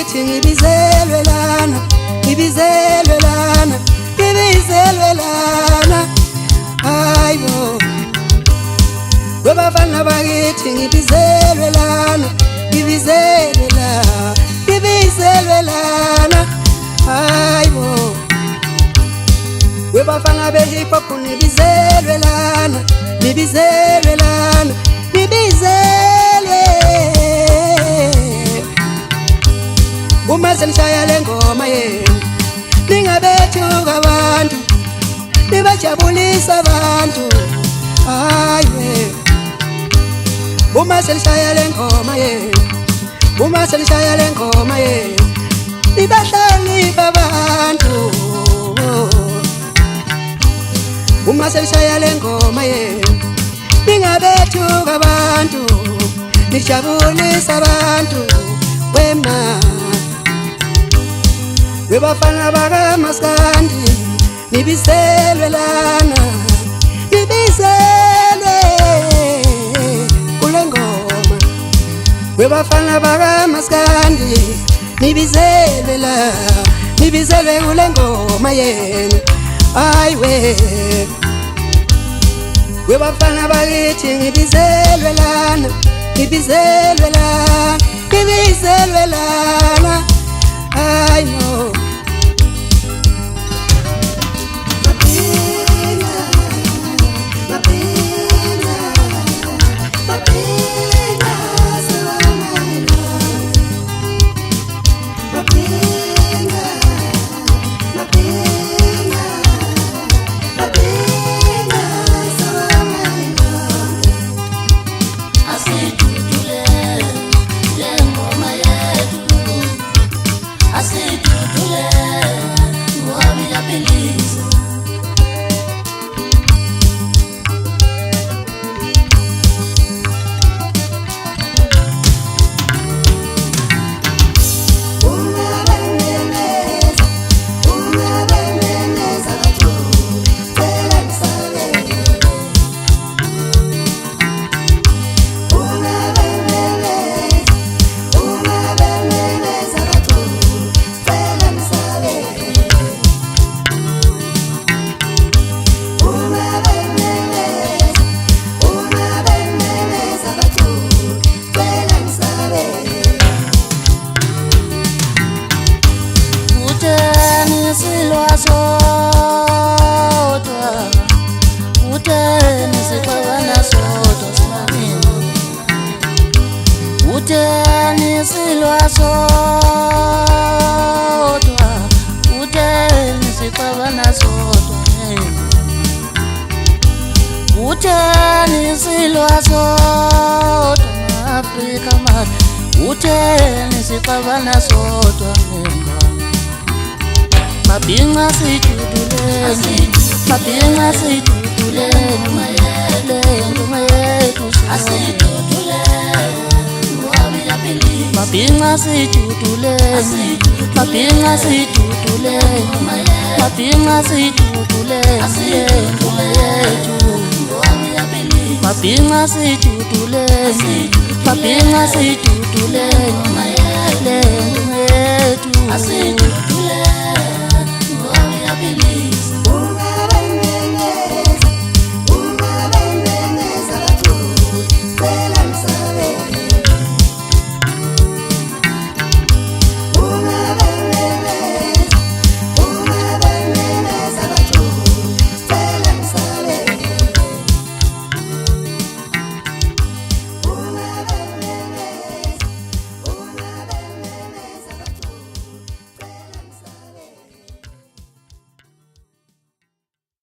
bakithi ngibizelwe lana, ngibizelwe lana, ngibizelwe lana. Hayibo webafana bakithi ngibizelwe lana, ngibizelwe lana, ngibizelwe lana. Hayibo webafana be-hip hop ngibizelwe lana, ngibizelwe lana, ngibizelwe. Uma senishaya le ngoma yenu ningabethuka abantu, nibajabulisa abantu. Hayiwe uma senishaya le ngoma yenu, uma senishaya le ngoma yenu nibahlonipha abantu. Uma senishaya le ngoma yenu ningabethuka abantu, nijabulisa abantu. Wema webafana bakaMaskandi nibizelwe lana, nibizelwe kule ngoma. Webafana bakaMaskandi nibizelwe la, nibizelwe kule ngoma yenu. Hayiwe webafana bakithi ngibizelwe lana, ngibizelwe lana, ngibizelwe lana. I know mabinga situduleni, mabinga situduleni, ngoma yethu mabinga situduleni, mabinga situduleni, mabinga situduleni, ngoma yethu mabinga situduleni, mabinga situduleni, ngoma yethu.